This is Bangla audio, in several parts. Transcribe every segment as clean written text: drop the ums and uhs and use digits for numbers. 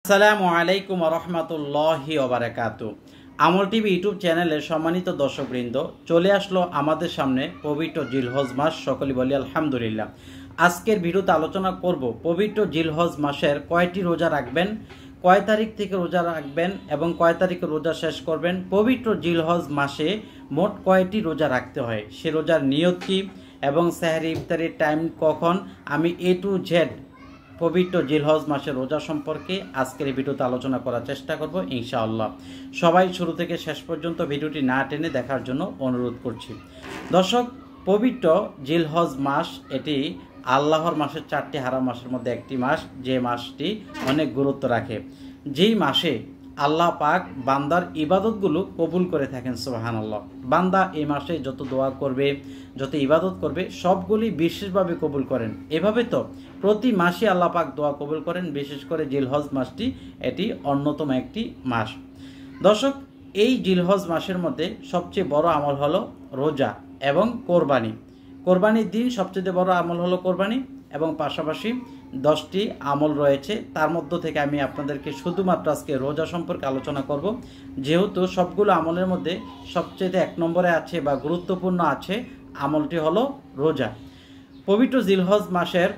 আসসালামু আলাইকুম রহমতুল্লাহি ওবারাকাতু। আমল টিভি ইউটিউব চ্যানেলের সম্মানিত দর্শকবৃন্দ, চলে আসলো আমাদের সামনে পবিত্র জিলহজ মাস। সকলে বলি আলহামদুলিল্লাহ। আজকের ভিডিওতে আলোচনা করব পবিত্র জিলহজ মাসের কয়টি রোজা রাখবেন, কয় তারিখ থেকে রোজা রাখবেন এবং কয় তারিখে রোজা শেষ করবেন। পবিত্র জিলহজ মাসে মোট কয়টি রোজা রাখতে হয়, সে রোজার নিয়ত কী এবং সেহরি ইফতারির টাইম কখন, আমি A to Z পবিত্র জিলহজ মাসের রোজা সম্পর্কে আজকের এই ভিডিওতে আলোচনা করার চেষ্টা করব ইনশাআল্লাহ। সবাই শুরু থেকে শেষ পর্যন্ত ভিডিওটি না টেনে দেখার জন্য অনুরোধ করছি। দর্শক, পবিত্র জিলহজ মাস এটি আল্লাহর মাসের 4টি হারাম মাসের মধ্যে একটি মাস, যে মাসটি অনেক গুরুত্ব রাখে, যেই মাসে আল্লাহ পাক বান্দার ইবাদতগুলো কবুল করে থাকেন। সুবহানাল্লাহ। বান্দা এই মাসে যত দোয়া করবে, যত ইবাদত করবে, সবগুলি বিশেষভাবে কবুল করেন। এভাবে তো প্রতি মাসে আল্লাহ পাক দোয়া কবুল করেন, বিশেষ করে জিলহজ মাসটি এটি অন্যতম একটি মাস। দর্শক, এই জিলহজ মাসের মধ্যে সবচেয়ে বড় আমল হলো রোজা এবং কোরবানি। কোরবানির দিন সবচেয়ে বড় আমল হলো কোরবানি, এবং পাশাপাশি 10টি আমল রয়েছে। তার মধ্য থেকে আমি আপনাদেরকে শুধুমাত্র আজকে রোজা সম্পর্কে আলোচনা করব, যেহেতু সবগুলো আমলের মধ্যে সবচেয়ে 1 নম্বরে আছে বা গুরুত্বপূর্ণ আছে আমলটি হলো রোজা। পবিত্র জিলহজ মাসের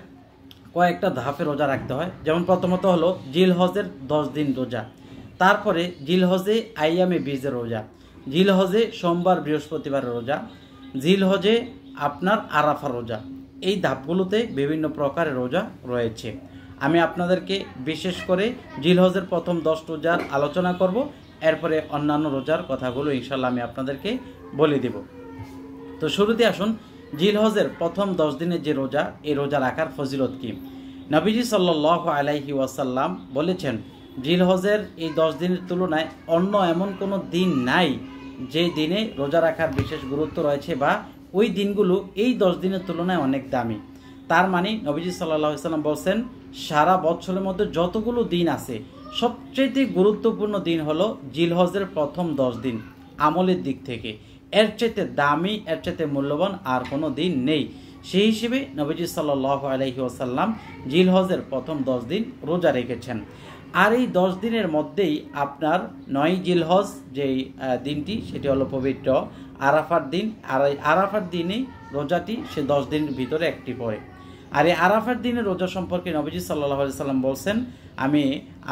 কয়েকটা ধাপে রোজা রাখতে হয়। যেমন প্রথমত হলো জিলহজের 10 দিন রোজা, তারপরে জিলহজে আইয়ামে বীজের রোজা, জিলহজে সোমবার বৃহস্পতিবার রোজা, জিলহজে আপনার আরাফা রোজা। এই ধাপগুলোতে বিভিন্ন প্রকারের রোজা রয়েছে। আমি আপনাদেরকে বিশেষ করে জিলহজের প্রথম 10 রোজার আলোচনা করব, এরপরে অন্যান্য রোজার কথাগুলো ইনশাল্লাহ আমি আপনাদেরকে বলে দেব। তো শুরুতে আসুন, জিলহজের প্রথম 10 দিনের যে রোজা, এই রোজা রাখার ফজিলত কি। নবীজি সাল্লাল্লাহু আলাইহি ওয়াসাল্লাম বলেছেন, জিলহজের এই 10 দিনের তুলনায় অন্য এমন কোনো দিন নাই যে দিনে রোজা রাখার বিশেষ গুরুত্ব রয়েছে, বা ওই দিনগুলো এই 10 দিনের তুলনায় অনেক দামি। তার মানে নবীজি সাল্লাল্লাহু আলাইহি ওয়াসাল্লাম বলছেন, সারা বছরের মধ্যে যতগুলো দিন আছে সবচেয়ে গুরুত্বপূর্ণ দিন হলো জিলহজের প্রথম 10 দিন। আমলের দিক থেকে এর চাইতে দামি, এর চাইতে মূল্যবান আর কোনো দিন নেই। সেই হিসেবে নবীজি সাল্লাল্লাহু আলাইহি ওয়াসাল্লাম জিলহজের প্রথম 10 দিন রোজা রেখেছেন। আর এই 10 দিনের মধ্যেই আপনার 9 জিলহজ যেই দিনটি, সেটি হলো পবিত্র আরাফার দিন। আর এই আরাফার দিনেই রোজাটি সে 10 দিনের ভিতরে একটি পড়ে। আর এই আরাফার দিনের রোজা সম্পর্কে নবীজি সাল্লাল্লাহু আলাইহি ওয়াসাল্লাম বলছেন, আমি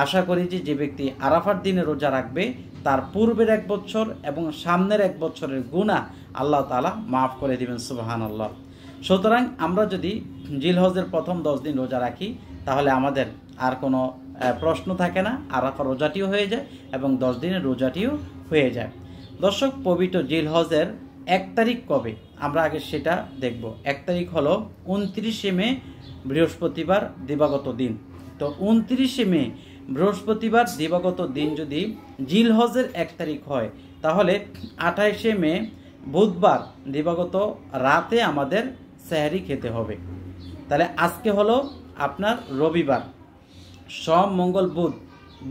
আশা করি যে ব্যক্তি আরাফার দিনে রোজা রাখবে, তার পূর্বের 1 বছর এবং সামনের 1 বছরের গুনাহ আল্লাহ তাআলা মাফ করে দিবেন। সুবহানাল্লাহ। সুতরাং আমরা যদি জিলহজের প্রথম 10 দিন রোজা রাখি, তাহলে আমাদের আর কোনো প্রশ্ন থাকে না, আরাফা রোজাটিও হয়ে যায় এবং 10 দিনের রোজাটিও হয়ে যায়। দর্শক, পবিত্র জিলহজের 1 তারিখ কবে, আমরা আগে সেটা দেখব। 1 তারিখ হলো 29শে মে, বৃহস্পতিবার দিবাগত দিন। তো 29শে মে বৃহস্পতিবার দিবাগত দিন যদি জিলহজের 1 তারিখ হয়, তাহলে 28শে মে বুধবার দিবাগত রাতে আমাদের সেহরি খেতে হবে। তাহলে আজকে হলো আপনার রবিবার, সোম মঙ্গল বুধ,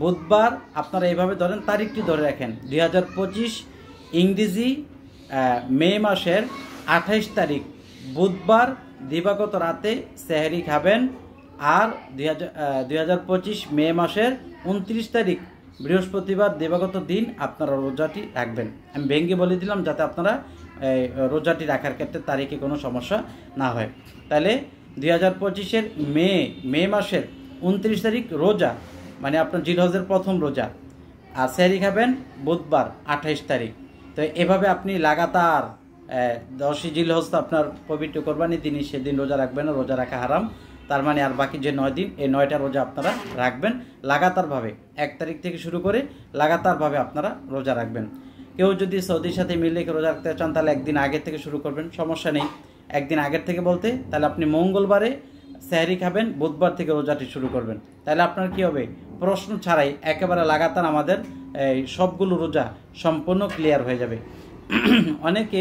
বুধবার আপনারা এইভাবে ধরেন, তারিখটি ধরে রাখেন 2025 ইংরেজি মে মাসের 28 তারিখ বুধবার দিবাগত রাতে সেহরি খাবেন। আর 2025 মে মাসের 29 তারিখ বৃহস্পতিবার দিবাগত দিন আপনারা রোজাটি রাখবেন। আমি ভেঙ্গে বলে দিলাম যাতে আপনারা রোজাটি রাখার ক্ষেত্রে তারিখে কোনো সমস্যা না হয়। তাহলে 2025-এর মে মাসের 29 তারিখ রোজা, মানে আপনার জিলহজের প্রথম রোজা, আর সেহরি খাবেন বুধবার 28 তারিখ। তো এভাবে আপনি লাগাতার 10 জিলহজ তো আপনার পবিত্র কোরবানির দিনই, সেদিন রোজা রাখবেন না, রোজা রাখা হারাম। তার মানে আর বাকি যে 9 দিন, এই 9টা রোজা আপনারা রাখবেন লাগাতারভাবে। 1 তারিখ থেকে শুরু করে লাগাতারভাবে আপনারা রোজা রাখবেন। কেউ যদি সৌদির সাথে মিলে রোজা রাখতে চান, তাহলে একদিন আগে থেকে শুরু করবেন, সমস্যা নেই। একদিন আগের থেকে বলতে, তাহলে আপনি মঙ্গলবারে সেহরি খাবেন, বুধবার থেকে রোজাটি শুরু করবেন। তাহলে আপনার কি হবে, প্রশ্ন ছাড়াই একেবারে লাগাতার আমাদের সবগুলো রোজা সম্পূর্ণ ক্লিয়ার হয়ে যাবে। অনেকে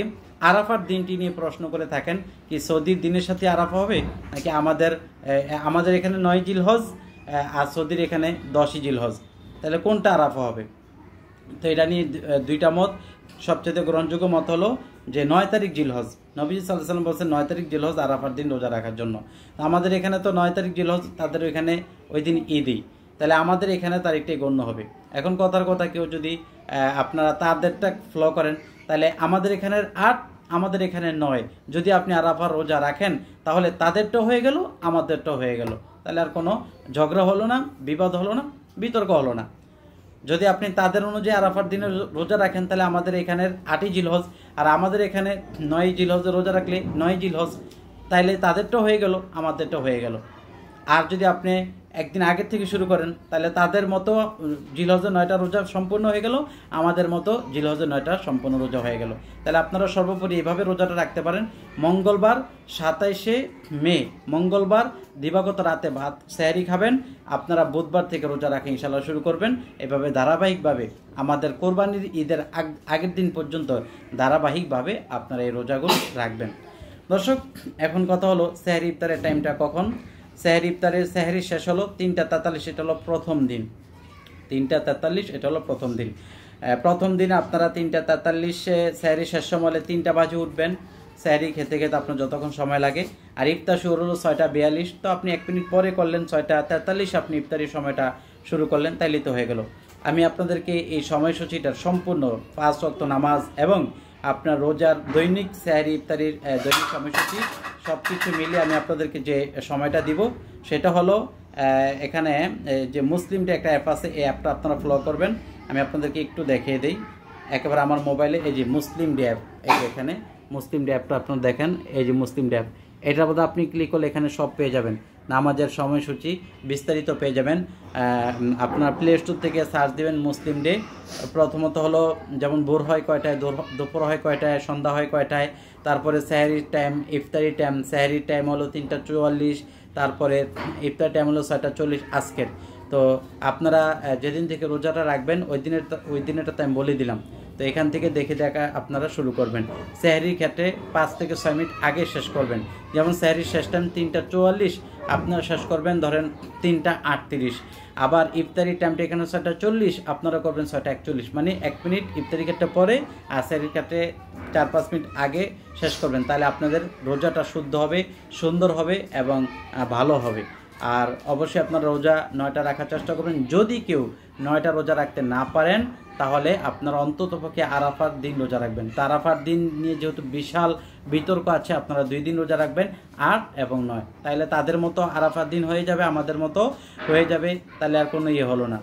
আরাফার দিনটি নিয়ে প্রশ্ন করে থাকেন, কি সৌদির দিনের সাথে আরাফা হবে নাকি আমাদের এখানে 9 জিলহজ আর সৌদির এখানে 10 জিলহজ, তাহলে কোনটা আরাফা হবে? তো এটা নিয়ে 2টা মত। সবচেয়ে গ্রহণযোগ্য মত হলো যে 9 তারিখ জিলহজ, নবী সাল্লাল্লাহু আলাইহি ওয়াসাল্লাম বলেছেন 9 তারিখ জিলহজ আরাফার দিন রোজা রাখার জন্য। আমাদের এখানে তো 9 তারিখ জিলহজ, তাদের ওইখানে ওই দিন ঈদই। তাহলে আমাদের এখানে তারিখটাই গণ্য হবে। এখন কথার কথা, কেউ যদি আপনারা তাদেরটা ফলো করেন, তাহলে আমাদের এখানের 8, আমাদের এখানে 9, যদি আপনি আরাফার রোজা রাখেন তাহলে তাদেরটাও হয়ে গেল, আমাদেরটাও হয়ে গেল। তাহলে আর কোনো ঝগড়া হলো না, বিবাদ হলো না, বিতর্ক হলো না। যদি আপনি তাদের অনুযায়ী আরাফার দিনে রোজা রাখেন, তাহলে আমাদের এখানের 8ই জিলহজ, আর আমাদের এখানে 9ই জিলহজে রোজা রাখলে 9ই জিলহজ, তাইলে তাদেরটাও হয়ে গেল, আমাদেরটাও হয়ে গেল। আর যদি আপনি একদিন আগের থেকে শুরু করেন, তাহলে তাদের মতো জিলহজের 9টা রোজা সম্পূর্ণ হয়ে গেল, আমাদের মতো জিলহজের 9টা সম্পূর্ণ রোজা হয়ে গেল। তাহলে আপনারা সর্বোপরি এভাবে রোজাটা রাখতে পারেন। মঙ্গলবার 27শে মে, মঙ্গলবার দিবাগত রাতে ভাত সেহরি খাবেন। আপনারা বুধবার থেকে রোজা রাখে ইনশাল্লাহ শুরু করবেন। এভাবে ধারাবাহিকভাবে আমাদের কোরবানির ঈদের আগের দিন পর্যন্ত ধারাবাহিকভাবে আপনারা এই রোজাগুলো রাখবেন। দর্শক, এখন কথা হলো সেহরি ইফতারের টাইমটা কখন। সেহরি ইফতারের সেহরি শেষ হলো 3টা 43, এটা হলো প্রথম দিন। 3টা 43 এটা হলো প্রথম দিন। প্রথম দিন আপনারা 3টা 43-এ সেহরি শেষ সময় 3টা বাজে উঠবেন। সেহরি খেতে খেতে আপনার যতক্ষণ সময় লাগে। আর ইফতার শুরু হলো 6টা 42, তো আপনি 1 মিনিট পরে করলেন 6টা 43, আপনি ইফতারির সময়টা শুরু করলেন, তাইলে তো হয়ে গেল। আমি আপনাদেরকে এই সময়সূচিটার সম্পূর্ণ 5 ওয়াক্ত নামাজ এবং আপনার রোজার দৈনিক সেহরি ইফতারির দৈনিক সময়সূচি সব কিছু মিলিয়ে আমি আপনাদেরকে যে সময়টা দিব, সেটা হলো এখানে যে মুসলিম ডে একটা অ্যাপ আছে, এই অ্যাপটা আপনারা ফলো করবেন। আমি আপনাদেরকে একটু দেখিয়ে দিই। একেবারে আমার মোবাইলে এই যে মুসলিম ডে অ্যাপ, এই যে এখানে মুসলিম ডে অ্যাপটা আপনারা দেখেন, এই যে মুসলিম ডে অ্যাপ, এটার মধ্যে আপনি ক্লিক করলে এখানে সব পেয়ে যাবেন, নামাজের সময়সূচি বিস্তারিত পেয়ে যাবেন। আপনার প্লে স্টোর থেকে সার্চ দেবেন মুসলিম ডে। প্রথমত হলো যেমন ভোর হয় কয়টায়, দুপুর হয় কয়টায়, সন্ধ্যা হয় কয়টায়, তারপরে সেহরির টাইম, ইফতারি টাইম। সেহরির টাইম হলো 3টা 44, তারপরে ইফতার টাইম হলো 6টা 40 আজকের। তো আপনারা যেদিন থেকে রোজাটা রাখবেন ওই দিনেরটা আমি বলে দিলাম। তো এখান থেকে দেখে দেখা আপনারা শুরু করবেন। সেহরির ক্ষেত্রে 5 থেকে 6 মিনিট আগে শেষ করবেন। যেমন সেহরির শেষ টাইম 3টা 44, আপনারা শেষ করবেন ধরেন 3টা 38। আবার ইফতারি টাইমটা এখানে 6টা 40, আপনারা করবেন 6টা 41, মানে 1 মিনিট ইফতারি ক্ষেত্রে পরে আর সেহরির ক্ষেত্রে 4-5 মিনিট আগে শেষ করবেন। তাহলে আপনাদের রোজাটা শুদ্ধ হবে, সুন্দর হবে এবং ভালো হবে। আর অবশ্যই আপনারা রোজা 9টা রাখার চেষ্টা করবেন। যদি কেউ 9টা রোজা রাখতে না পারেন, তাহলে আপনারা অন্ততপক্ষে আরাফার দিন রোজা রাখবেন। তা আরাফার দিন নিয়ে যেহেতু বিশাল বিতর্ক আছে, আপনারা 2 দিন রোজা রাখবেন, 8 এবং 9। তাহলে তাদের মতো আরাফার দিন হয়ে যাবে, আমাদের মতো হয়ে যাবে। তাহলে আর কোনো ইয়ে হলো না,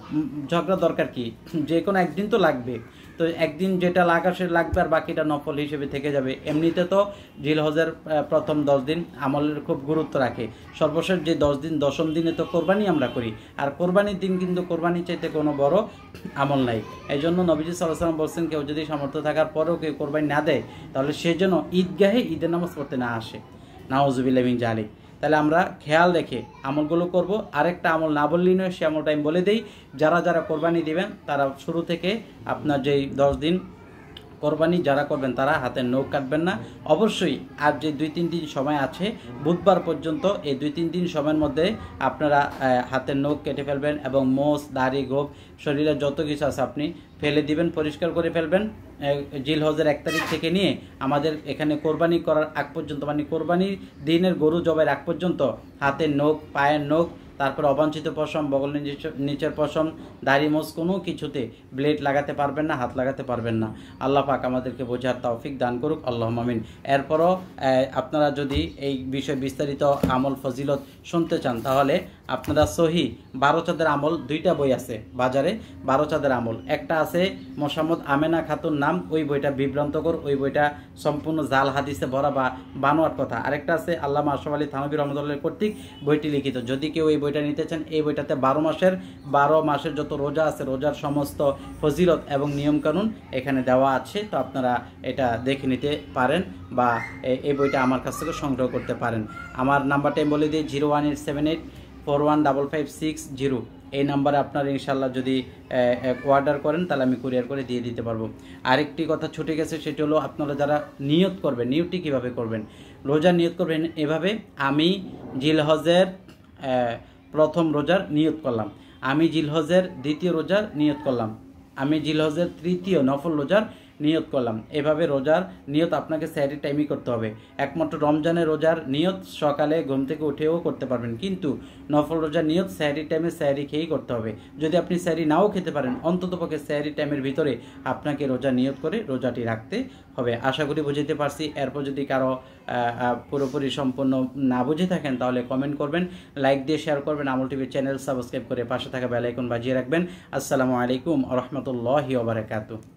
ঝগড়া দরকার কি, যে কোনো একদিন তো লাগবে। তো একদিন যেটা লাগা সে লাগবে, আর বাকিটা নফল হিসেবে থেকে যাবে। এমনিতে তো জিলহজের প্রথম 10 দিন আমলের খুব গুরুত্ব রাখে। সর্বশেষ যে 10 দিন, 10ম দিনে তো কোরবানি আমরা করি, আর কোরবানির দিন কিন্তু কোরবানি চাইতে কোনো বড় আমল নাই। এই জন্য নবীজি সাল্লাল্লাহু আলাইহি ওয়াসাল্লাম বলছেন, কেউ যদি সামর্থ্য থাকার পরেও কেউ কোরবানি না দেয়, তাহলে সে যেন ঈদগাহে ঈদের নামাজ পড়তে না আসে। নাউযুবিল্লাহি মিন যালিক। তাহলে আমরা খেয়াল রেখে আমলগুলো করব। আরেকটা আমল না বললেই নয়, সে আমলটা আমি বলে দিই। যারা যারা কোরবানি দিবেন, তারা শুরু থেকে আপনার যেই 10 দিন কোরবানি যারা করবেন, তারা হাতের নখ কাটবেন না অবশ্যই। আর যে 2-3 দিন সময় আছে বুধবার পর্যন্ত, এই 2-3 দিন সময়ের মধ্যে আপনারা হাতের নখ কেটে ফেলবেন এবং মোষ, দাড়ি, গোঁফ, শরীরে যত কিছু আছে আপনি ফেলে দিবেন, পরিষ্কার করে ফেলবেন। জিলহজের 1 তারিখ থেকে নিয়ে আমাদের এখানে কোরবানি করার আগ পর্যন্ত, মানে কোরবানির দিনের গরু জবাইয়ের আগ পর্যন্ত হাতের নখ, পায়ের নখ, তারপর অবাঞ্ছিত পশম, বগলের নিচের পশম, দাড়ি, মোষ কোনো কিছুতে ব্লেড লাগাতে পারবেন না, হাত লাগাতে পারবেন না। আল্লাহ পাক আমাদেরকে বোঝার তৌফিক দান করুক, আল্লাহুম্মা আমিন। এরপরও আপনারা যদি এই বিষয়ে বিস্তারিত আমল ফজিলত শুনতে চান, তাহলে আপনারা সহি 12 চাঁদের আমল, 2টা বই আছে বাজারে। 12 চাঁদের আমল একটা আছে মোসাম্মদ আমেনা খাতুন নাম, ওই বইটা বিভ্রান্তকর, ওই বইটা সম্পূর্ণ জাল হাদিসে ভরা বা বানোয়ার কথা। আরেকটা আছে আল্লামা আশরাফ আলী থানভী রহমাতুল্লাহ কর্তৃক বইটি লিখিত। যদি কেউ এই বইটা নিতে চান, এই বইটাতে 12 মাসের যত রোজা আছে, রোজার সমস্ত ফজিলত এবং নিয়মকানুন এখানে দেওয়া আছে। তো আপনারা এটা দেখে নিতে পারেন বা এই বইটা আমার কাছ থেকে সংগ্রহ করতে পারেন। আমার নাম্বারটা আমি বলে দিই, 01878415560। এই নাম্বারে আপনারা ইনশাল্লাহ যদি অর্ডার করেন, তাহলে আমি কুরিয়ার করে দিয়ে দিতে পারবো। আরেকটি কথা ছুটে গেছে, সেটি হলো আপনারা যারা নিয়ত করবেন, নিয়তটি কীভাবে করবেন। রোজা নিয়ত করবেন এভাবে, আমি জিলহজের প্রথম রোজার নিয়ত করলাম, আমি জিলহজের দ্বিতীয় রোজার নিয়ত করলাম, আমি জিলহজের তৃতীয় নফল রোজার নিয়ত করলাম। এভাবে রোজার নিয়ত আপনাকে সেহরির টাইমই করতে হবে। একমাত্র রমজানের রোজার নিয়ত সকালে ঘুম থেকে উঠেও করতে পারবেন, কিন্তু নফল রোজার নিয়ত সেহরির টাইমে সেহরি খেয়েই করতে হবে। যদি আপনি সেহরি নাও খেতে পারেন, অন্ততপক্ষে সেহরি টাইমের ভিতরে আপনাকে রোজা নিয়ত করে রোজাটি রাখতে হবে। আশা করি বুঝতে পারছি। এরপর যদি কারো পুরোপুরি সম্পূর্ণ না বুঝে থাকেন তাহলে কমেন্ট করবেন, লাইক দিয়ে শেয়ার করবেন, আমল টিভির চ্যানেল সাবস্ক্রাইব করে পাশে থাকা বেল আইকন বাজিয়ে রাখবেন। আসসালামু আলাইকুম ওয়া রাহমাতুল্লাহি ওয়া বারাকাতুহু।